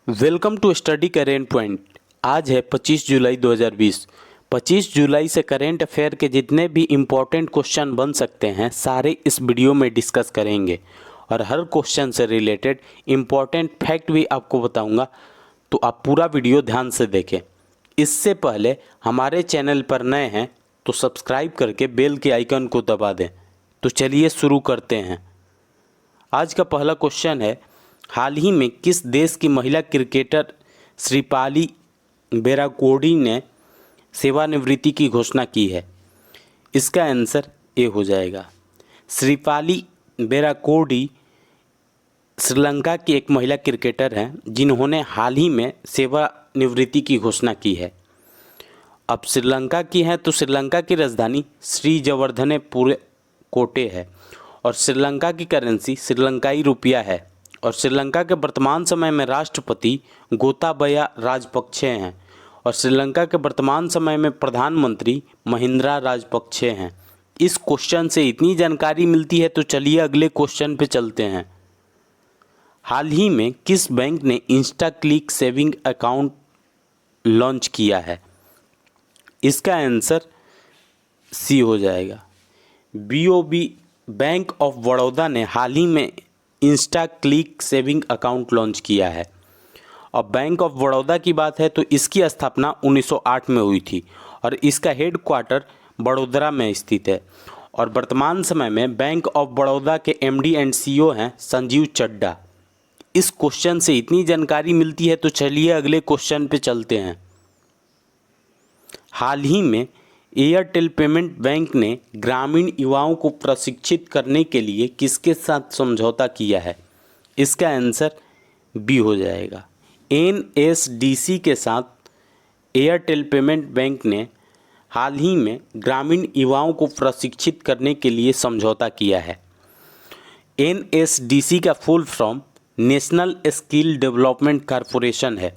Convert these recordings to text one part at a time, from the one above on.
Welcome to study current point. आज है 25 जुलाई 2020। 25 जुलाई से करेंट अफेयर के जितने भी इम्पोर्टेंट क्वेश्चन बन सकते हैं सारे इस वीडियो में डिस्कस करेंगे और हर क्वेश्चन से रिलेटेड इम्पोर्टेंट फैक्ट भी आपको बताऊंगा, तो आप पूरा वीडियो ध्यान से देखें। इससे पहले हमारे चैनल पर नए हैं तो सब्सक्राइब करके बेल के आइकन को दबा दें। तो चलिए शुरू करते हैं। आज का पहला क्वेश्चन है, हाल ही में किस देश की महिला क्रिकेटर श्रीपाली बेराकोडी ने सेवानिवृत्ति की घोषणा की है? इसका आंसर ए हो जाएगा। श्रीपाली बेराकोडी श्रीलंका की एक महिला क्रिकेटर हैं जिन्होंने हाल ही में सेवानिवृत्ति की घोषणा की है। अब श्रीलंका की हैं तो श्रीलंका की राजधानी श्रीजवर्धनेपुर कोटे है और श्रीलंका की करेंसी श्रीलंकाई रुपया है और श्रीलंका के वर्तमान समय में राष्ट्रपति गोताबया राजपक्षे हैं और श्रीलंका के वर्तमान समय में प्रधानमंत्री महिंद्रा राजपक्षे हैं। इस क्वेश्चन से इतनी जानकारी मिलती है तो चलिए अगले क्वेश्चन पे चलते हैं। हाल ही में किस बैंक ने Insta click saving account launch किया है? इसका आंसर सी हो जाएगा। बीओबी बैंक ऑफ बड़ौदा ने हाल ही में Insta click saving account launch किया है। अब बैंक ऑफ बड़ौदा की बात है तो इसकी स्थापना 1908 में हुई थी और इसका हेड क्वार्टर बड़ोदरा में स्थित है और वर्तमान समय में बैंक ऑफ बड़ौदा के एमडी एंड सीईओ हैं संजीव चड्ढा। इस क्वेश्चन से इतनी जानकारी मिलती है तो चलिए अगले क्वेश्चन पे चलते हैं। हाल ही में एयरटेल पेमेंट बैंक ने ग्रामीण युवाओं को प्रशिक्षित करने के लिए किसके साथ समझौता किया है? इसका आंसर बी हो जाएगा। एनएसडीसी के साथ एयरटेल पेमेंट बैंक ने हाल ही में ग्रामीण युवाओं को प्रशिक्षित करने के लिए समझौता किया है। एनएसडीसी का full form national skill development corporation है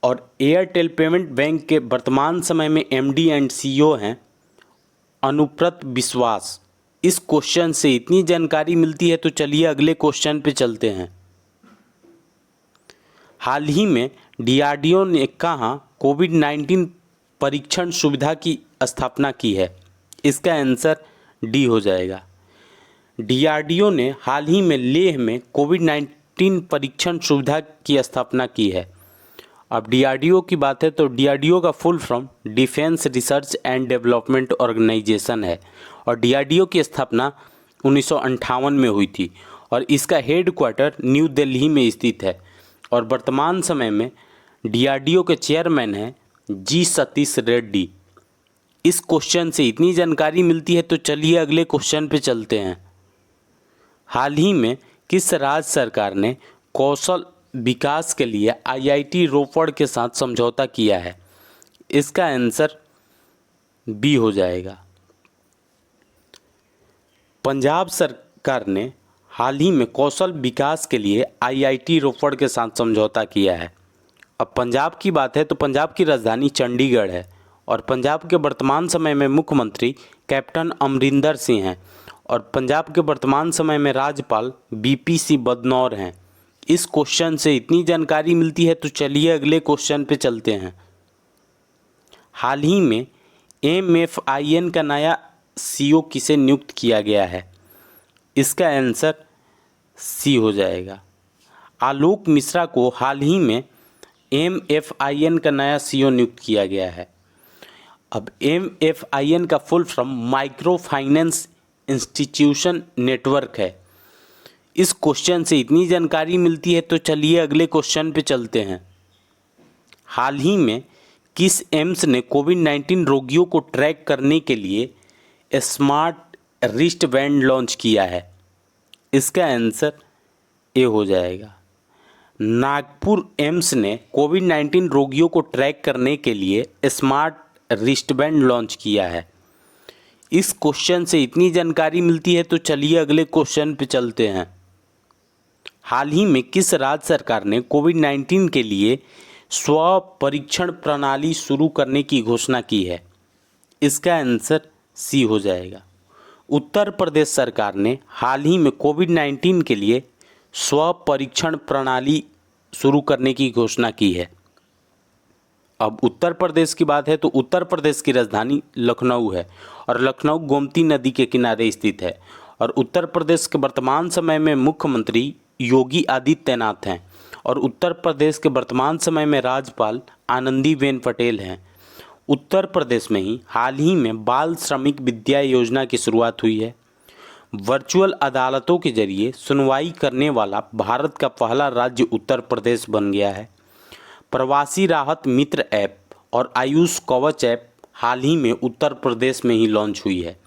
और एयरटेल पेमेंट बैंक के वर्तमान समय में एमडी एंड सीईओ हैं अनुव्रत विश्वास। इस क्वेश्चन से इतनी जानकारी मिलती है तो चलिए अगले क्वेश्चन पे चलते हैं। हाल ही में डीआरडीओ ने कहाँ कोविड-19 परीक्षण सुविधा की स्थापना की है? इसका आंसर डी हो जाएगा। डीआरडीओ ने हाल ही में लेह में कोविड-19 परीक्षण सुविधा की स्थापना की है। अब डीआरडीओ की बात है तो डीआरडीओ का full form defence research and development organisation है और डीआरडीओ की स्थापना 1958 में हुई थी और इसका हेड क्वार्टर न्यू दिल्ली में स्थित है और वर्तमान समय में डीआरडीओ के चेयरमैन हैं जी सतीश रेड्डी। इस क्वेश्चन से इतनी जानकारी मिलती है तो चलिए अगले क्वेश्चन पे चलते हैं। हाल ही में किस राज्य सरकार ने कौशल विकास के लिए आईआईटी रोपड़ के साथ समझौता किया है? इसका आंसर बी हो जाएगा। पंजाब सरकार ने हाल ही में कौशल विकास के लिए आईआईटी रोपड़ के साथ समझौता किया है। अब पंजाब की बात है तो पंजाब की राजधानी चंडीगढ़ है और पंजाब के वर्तमान समय में मुख्यमंत्री कैप्टन अमरिंदर सिंह हैं और पंजाब के वर्तमान समय में राज्यपाल बीपीसी बदनौर हैं। इस क्वेश्चन से इतनी जानकारी मिलती है तो चलिए अगले क्वेश्चन पे चलते हैं। हाल ही में एमएफआईएन का नया सीईओ किसे नियुक्त किया गया है? इसका आंसर सी हो जाएगा। आलोक मिश्रा को हाल ही में एमएफआईएन का नया सीईओ नियुक्त किया गया है। अब एमएफआईएन का full form micro finance institution network है। इस क्वेश्चन से इतनी जानकारी मिलती है तो चलिए अगले क्वेश्चन पे चलते हैं। हाल ही में किस एम्स ने कोविड-19 रोगियों को ट्रैक करने के लिए स्मार्ट रिस्ट बैंड लॉन्च किया है? इसका आंसर ए हो जाएगा। नागपुर एम्स ने कोविड-19 रोगियों को ट्रैक करने के लिए स्मार्ट रिस्ट बैंड लॉन्च किया है। इस क्वेश्चन से इतनी जानकारी मिलती है तो चलिए अगले क्वेश्चन पे चलते हैं। हाल ही में किस राज्य सरकार ने कोविड-19 के लिए स्व परीक्षण प्रणाली शुरू करने की घोषणा की है? इसका आंसर सी हो जाएगा। उत्तर प्रदेश सरकार ने हाल ही में कोविड-19 के लिए स्व परीक्षण प्रणाली शुरू करने की घोषणा की है। अब उत्तर प्रदेश की बात है तो उत्तर प्रदेश की राजधानी लखनऊ है और लखनऊ गोमती नदी के किनारे स्थित है और उत्तर प्रदेश के वर्तमान समय में मुख्यमंत्री योगी आदित्यनाथ हैं और उत्तर प्रदेश के वर्तमान समय में राज्यपाल आनंदीबेन पटेल हैं। उत्तर प्रदेश में ही हाल ही में बाल श्रमिक विद्या योजना की शुरुआत हुई है। वर्चुअल अदालतों के जरिए सुनवाई करने वाला भारत का पहला राज्य उत्तर प्रदेश बन गया है। प्रवासी राहत मित्र ऐप और आयुष कवच ऐप हाल ही में उत्तर प्रदेश में ही लॉन्च हुई है।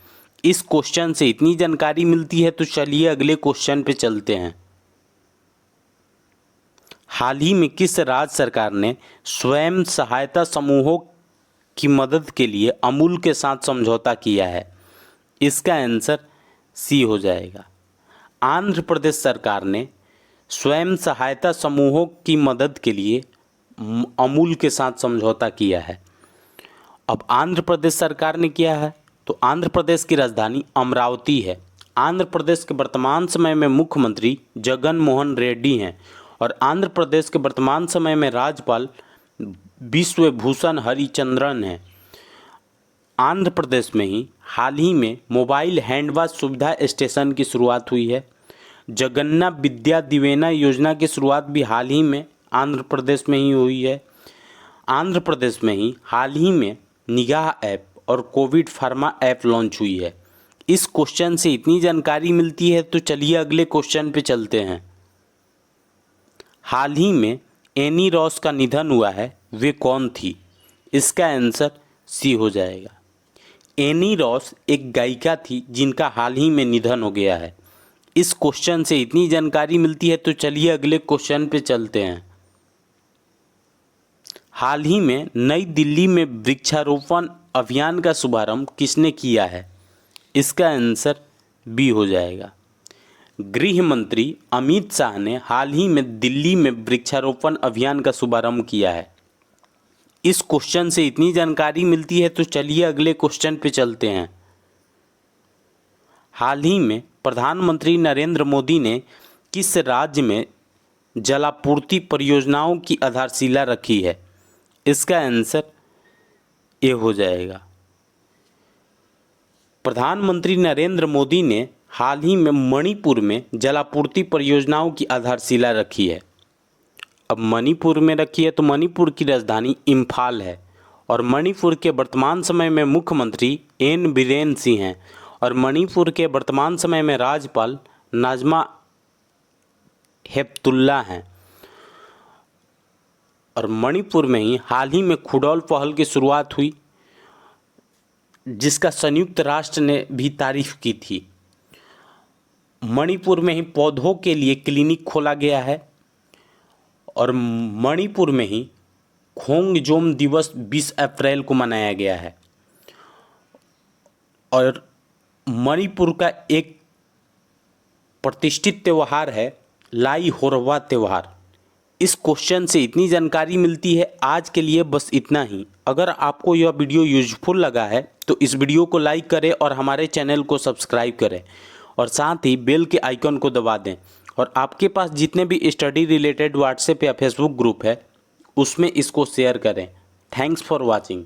इस क्वेश्चन से इतनी जानकारी मिलती है तो चलिए अगले क्वेश्चन पे चलते हैं। हाल ही में किस राज्य सरकार ने स्वयं सहायता समूहों की मदद के लिए अमूल के साथ समझौता किया है? इसका आंसर सी हो जाएगा। आंध्र प्रदेश सरकार ने स्वयं सहायता समूहों की मदद के लिए अमूल के साथ समझौता किया है। अब आंध्र प्रदेश सरकार ने किया है तो आंध्र प्रदेश की राजधानी अमरावती है। आंध्र प्रदेश के वर्तमान समय में मुख्यमंत्री जगन मोहन रेड्डी हैं और आंध्र प्रदेश के वर्तमान समय में राज्यपाल विश्वभूषण हरिचंद्रन हैं। आंध्र प्रदेश में ही हाल ही में मोबाइल हैंड वॉश सुविधा स्टेशन की शुरुआत हुई है। जगन्ना विद्या दिवेना योजना की शुरुआत भी हाल ही में आंध्र प्रदेश में ही हुई है। आंध्र प्रदेश में ही हाल ही में निगाह ऐप और कोविड फार्मा ऐप लॉन्च हुई है। इस क्वेश्चन से इतनी जानकारी मिलती है तो चलिए अगले क्वेश्चन पे चलते हैं। हाल ही में एनी रॉस का निधन हुआ है, वे कौन थी? इसका आंसर सी हो जाएगा। एनी रॉस एक गायिका थी जिनका हाल ही में निधन हो गया है। इस क्वेश्चन से इतनी जानकारी मिलती है तो चलिए अगले क्वेश्चन पे चलते हैं। हाल ही में नई दिल्ली में वृक्षारोपण अभियान का शुभारंभ किसने किया है? इसका आंसर बी हो जाएगा। गृह मंत्री अमित शाह ने हाल ही में दिल्ली में वृक्षारोपण अभियान का शुभारंभ किया है। इस क्वेश्चन से इतनी जानकारी मिलती है तो चलिए अगले क्वेश्चन पे चलते हैं। हाल ही में प्रधानमंत्री नरेंद्र मोदी ने किस राज्य में जलापूर्ति परियोजनाओं की आधारशिला रखी है? इसका आंसर ए हो जाएगा। प्रधानमंत्री नरेंद्र मोदी ने हाल ही में मणिपुर में जलापूर्ति परियोजनाओं की आधारशिला रखी है। अब मणिपुर में रखी है तो मणिपुर की राजधानी इम्फाल है और मणिपुर के वर्तमान समय में मुख्यमंत्री एन बीरेन सिंह हैं और मणिपुर के वर्तमान समय में राज्यपाल नाजमा हेपतुल्ला हैं। और मणिपुर में ही हाल ही में खुडौल पहल की शुरुआत हुई जिसका संयुक्त राष्ट्र ने भी तारीफ की थी। मणिपुर में ही पौधों के लिए क्लिनिक खोला गया है और मणिपुर में ही खोंगजोम दिवस 20 अप्रैल को मनाया गया है। और मणिपुर का एक प्रतिष्ठित त्यौहार है लाई होरवा त्यौहार। इस क्वेश्चन से इतनी जानकारी मिलती है। आज के लिए बस इतना ही। अगर आपको यह वीडियो यूजफुल लगा है तो इस वीडियो को लाइक करें और हमारे चैनल को सब्सक्राइब करें और साथ ही बेल के आइकन को दबा दें। और आपके पास जितने भी स्टडी रिलेटेड व्हाट्सएप या फेसबुक ग्रुप है उसमें इसको शेयर करें। Thanks for watching.